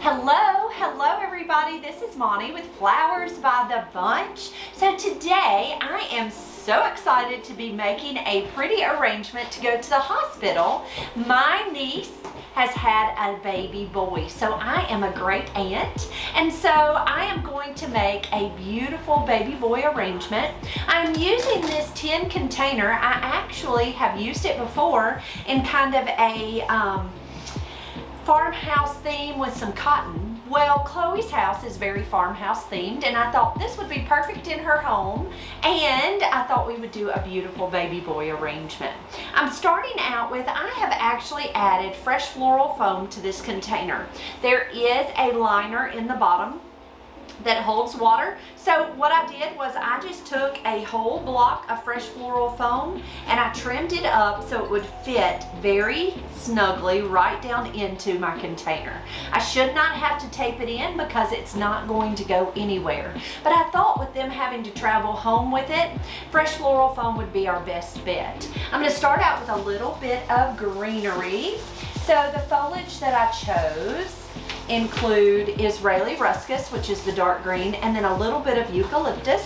Hello everybody, this is Monty with Flowers by the Bunch. So today I am so excited to be making a pretty arrangement to go to the hospital. My niece has had a baby boy, so I am a great aunt, and so I am going to make a beautiful baby boy arrangement. I'm using this tin container. I actually have used it before in kind of a farmhouse theme with some cotton. Well, Chloe's house is very farmhouse themed, and I thought this would be perfect in her home, and I thought we would do a beautiful baby boy arrangement. I'm starting out with, I have actually added fresh floral foam to this container. There is a liner in the bottom that holds water. So what I did was I just took a whole block of fresh floral foam and I trimmed it up so it would fit very snugly right down into my container. I should not have to tape it in because it's not going to go anywhere. But I thought with them having to travel home with it, fresh floral foam would be our best bet. I'm going to start out with a little bit of greenery. So the foliage that I chose include Israeli ruscus, which is the dark green, and then a little bit of eucalyptus.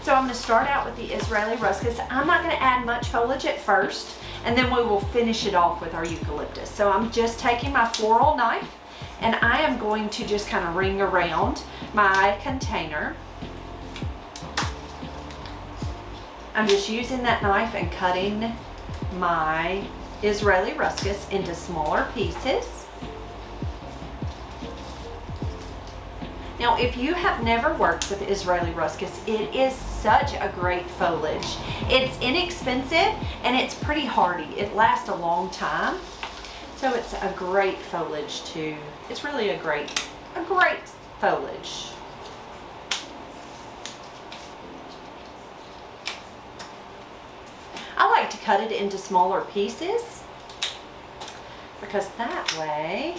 So I'm going to start out with the Israeli ruscus. I'm not going to add much foliage at first, and then we will finish it off with our eucalyptus. So I'm just taking my floral knife, and I am going to just kind of ring around my container. I'm just using that knife and cutting my Israeli ruscus into smaller pieces. Now, if you have never worked with Israeli ruscus, it is such a great foliage. It's inexpensive and it's pretty hardy. It lasts a long time. So it's a great foliage too. It's really a great foliage. I like to cut it into smaller pieces because that way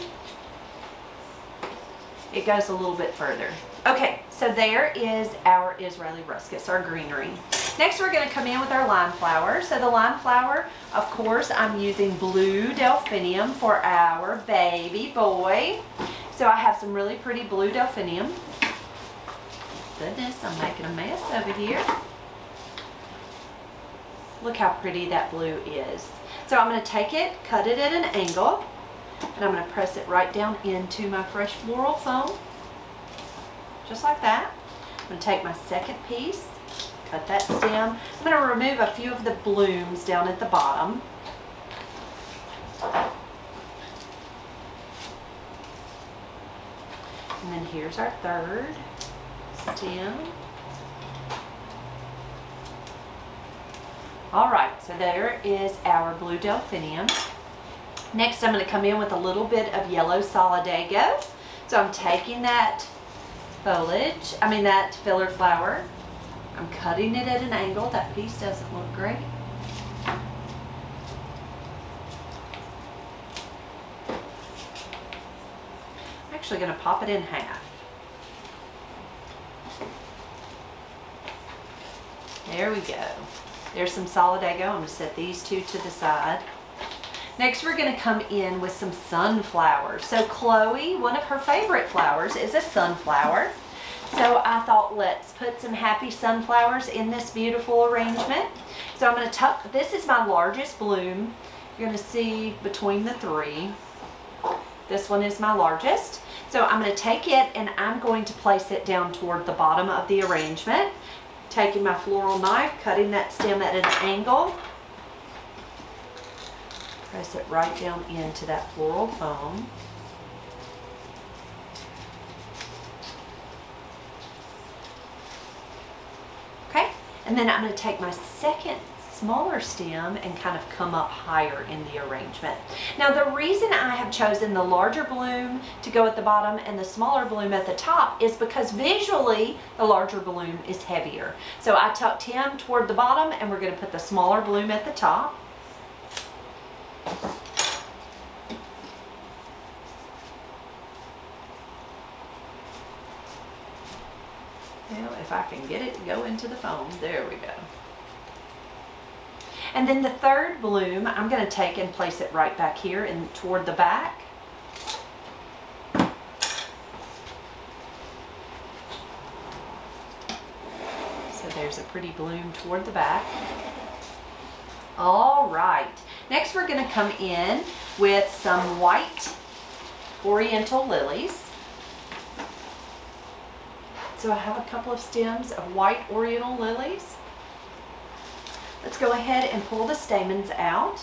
it goes a little bit further. Okay, so there is our Israeli ruscus, our greenery. Next we're going to come in with our lime flower. So the lime flower, of course, I'm using blue delphinium for our baby boy. So I have some really pretty blue delphinium. Goodness, I'm making a mess over here. Look how pretty that blue is. So I'm going to take it, cut it at an angle, and I'm going to press it right down into my fresh floral foam, just like that. I'm going to take my second piece, cut that stem. I'm going to remove a few of the blooms down at the bottom. And then here's our third stem. Alright, so there is our blue delphinium. Next I'm going to come in with a little bit of yellow solidago. So I'm taking that that filler flower. I'm cutting it at an angle. That piece doesn't look great. I'm actually going to pop it in half. There we go. There's some solidago. I'm going to set these two to the side. Next we're going to come in with some sunflowers. So Chloe, one of her favorite flowers is a sunflower. So I thought let's put some happy sunflowers in this beautiful arrangement. So I'm going to tuck, this is my largest bloom. You're going to see between the three. This one is my largest. So I'm going to take it and I'm going to place it down toward the bottom of the arrangement. Taking my floral knife, cutting that stem at an angle. Press it right down into that floral foam. Okay, and then I'm going to take my second smaller stem and kind of come up higher in the arrangement. Now the reason I have chosen the larger bloom to go at the bottom and the smaller bloom at the top is because visually the larger bloom is heavier. So I tucked him toward the bottom and we're going to put the smaller bloom at the top. Well, if I can get it to go into the foam, there we go. And then the third bloom, I'm going to take and place it right back here and toward the back. There's a pretty bloom toward the back. All right, next we're going to come in with some white Oriental Lilies. So I have a couple of stems of white Oriental Lilies. Let's go ahead and pull the stamens out.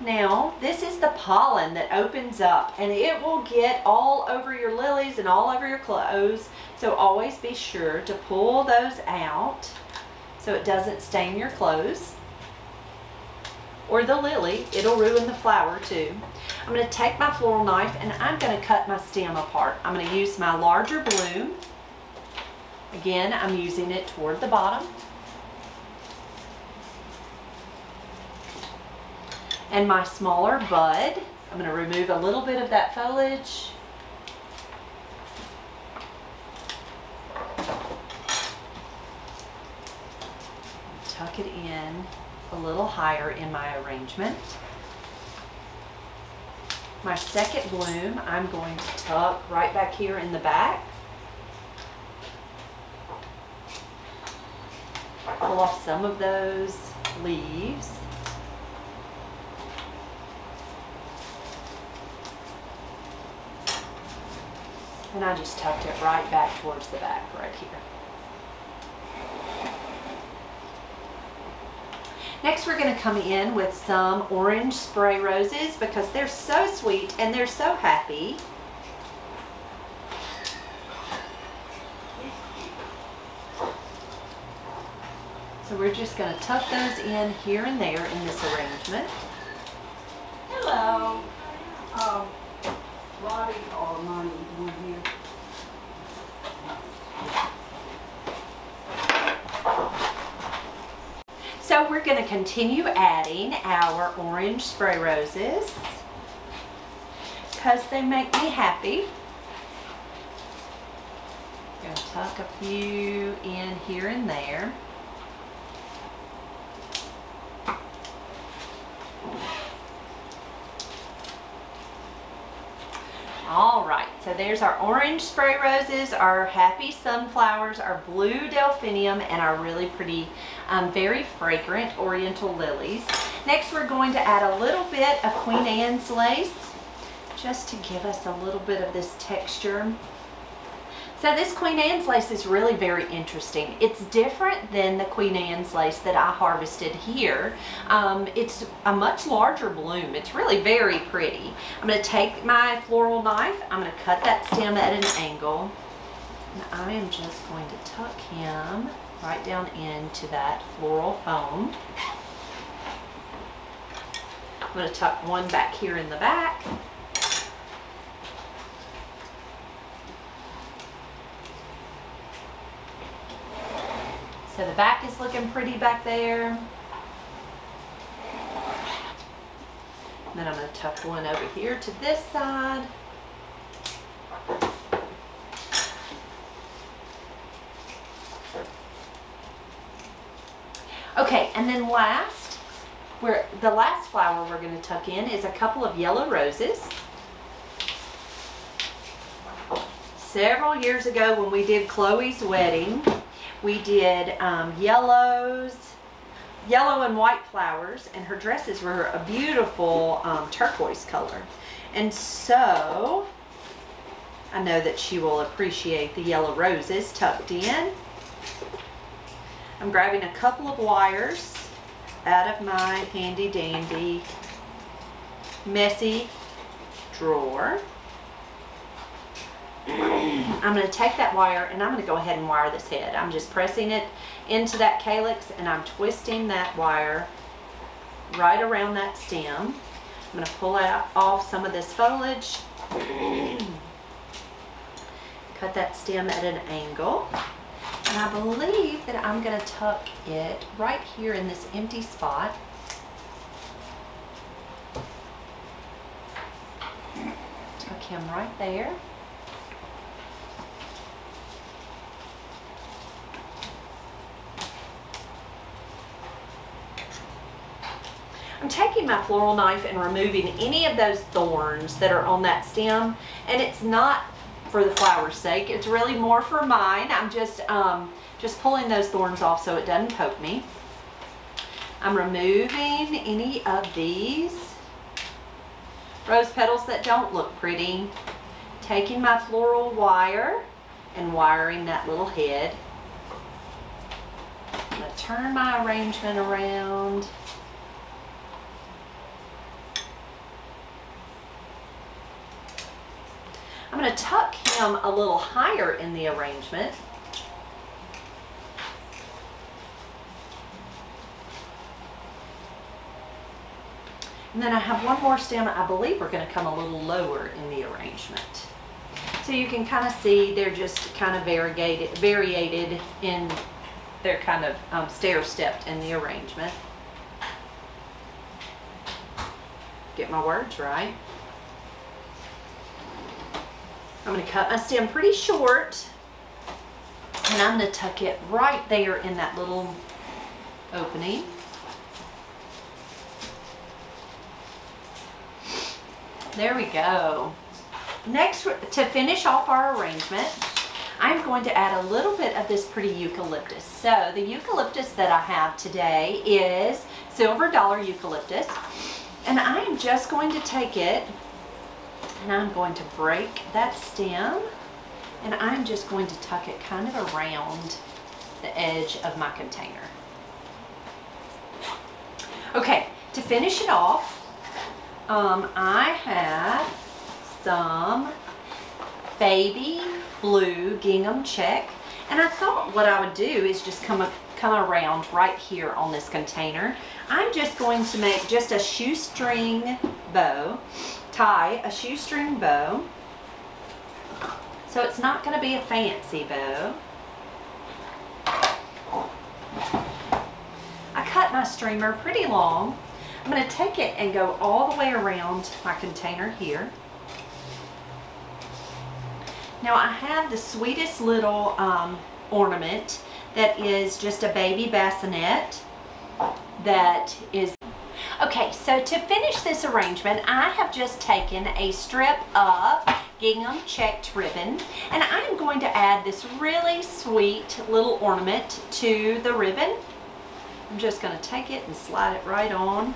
Now, this is the pollen that opens up, and it will get all over your lilies and all over your clothes. So always be sure to pull those out so it doesn't stain your clothes or the lily. It'll ruin the flower too. I'm going to take my floral knife and I'm going to cut my stem apart. I'm going to use my larger bloom. Again, I'm using it toward the bottom. And my smaller bud, I'm going to remove a little bit of that foliage. Tuck it in a little higher in my arrangement. My second bloom, I'm going to tuck right back here in the back. Pull off some of those leaves. And I just tucked it right back towards the back right here. Next we're going to come in with some orange spray roses because they're so sweet and they're so happy. So we're just going to tuck those in here and there in this arrangement. Hello. Lottie or Monty, one here. So we're going to continue adding our orange spray roses because they make me happy. Going to tuck a few in here and there. All right, so there's our orange spray roses, our happy sunflowers, our blue delphinium, and our really pretty, very fragrant Oriental Lilies. Next, we're going to add a little bit of Queen Anne's lace, just to give us a little bit of this texture. So this Queen Anne's lace is really very interesting. It's different than the Queen Anne's lace that I harvested here. It's a much larger bloom. It's really very pretty. I'm going to take my floral knife. I'm going to cut that stem at an angle. And I am just going to tuck him right down into that floral foam. I'm going to tuck one back here in the back. So the back is looking pretty back there. And then I'm going to tuck one over here to this side. Okay, and then last, the last flower we're going to tuck in is a couple of yellow roses. Several years ago when we did Chloe's wedding, we did yellow and white flowers, and her dresses were a beautiful turquoise color. And so I know that she will appreciate the yellow roses tucked in. I'm grabbing a couple of wires out of my handy dandy messy drawer. I'm going to take that wire and I'm going to go ahead and wire this head. I'm just pressing it into that calyx and I'm twisting that wire right around that stem. I'm going to pull off some of this foliage. Cut that stem at an angle. And I believe that I'm going to tuck it right here in this empty spot. Tuck him right there. I'm taking my floral knife and removing any of those thorns that are on that stem, and it's not for the flower's sake. It's really more for mine. I'm just pulling those thorns off so it doesn't poke me. I'm removing any of these rose petals that don't look pretty. Taking my floral wire and wiring that little head. I'm going to turn my arrangement around. I'm going to tuck him a little higher in the arrangement. And then I have one more stem. I believe we're going to come a little lower in the arrangement. So you can kind of see they're just kind of variated in, they're kind of stair-stepped in the arrangement. Get my words right. I'm going to cut my stem pretty short, and I'm going to tuck it right there in that little opening. There we go. Next, to finish off our arrangement, I'm going to add a little bit of this pretty eucalyptus. So the eucalyptus that I have today is Silver Dollar Eucalyptus, and I am just going to take it and I'm going to break that stem, and I'm just going to tuck it kind of around the edge of my container. Okay, to finish it off, I have some baby blue gingham check, and I thought what I would do is just come around right here on this container. I'm just going to make just a shoestring bow, tie a shoestring bow, so it's not going to be a fancy bow. I cut my streamer pretty long. I'm going to take it and go all the way around my container here. Now I have the sweetest little ornament that is just a baby bassinet that is... Okay, so to finish this arrangement, I have just taken a strip of gingham checked ribbon, and I'm going to add this really sweet little ornament to the ribbon. I'm just going to take it and slide it right on.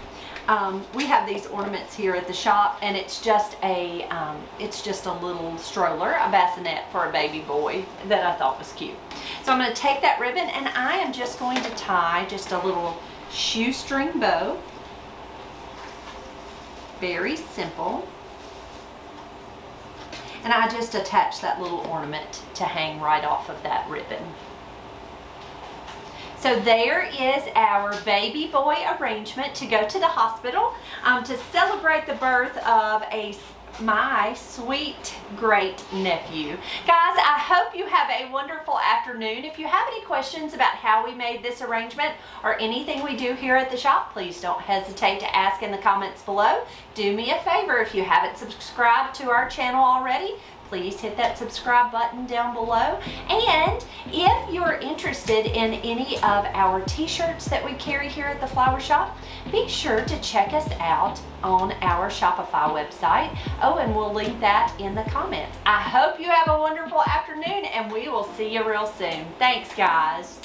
We have these ornaments here at the shop, and it's just a little stroller, a bassinet for a baby boy that I thought was cute. So I'm going to take that ribbon, and I am just going to tie just a little shoestring bow. Very simple. And I just attach that little ornament to hang right off of that ribbon. So there is our baby boy arrangement to go to the hospital to celebrate the birth of my sweet great nephew. Guys, I hope you have a wonderful afternoon. If you have any questions about how we made this arrangement or anything we do here at the shop, please don't hesitate to ask in the comments below. Do me a favor, if you haven't subscribed to our channel already, please hit that subscribe button down below. And if you're interested in any of our t-shirts that we carry here at the flower shop, be sure to check us out on our Shopify website. Oh, and we'll link that in the comments. I hope you have a wonderful afternoon, and we will see you real soon. Thanks, guys.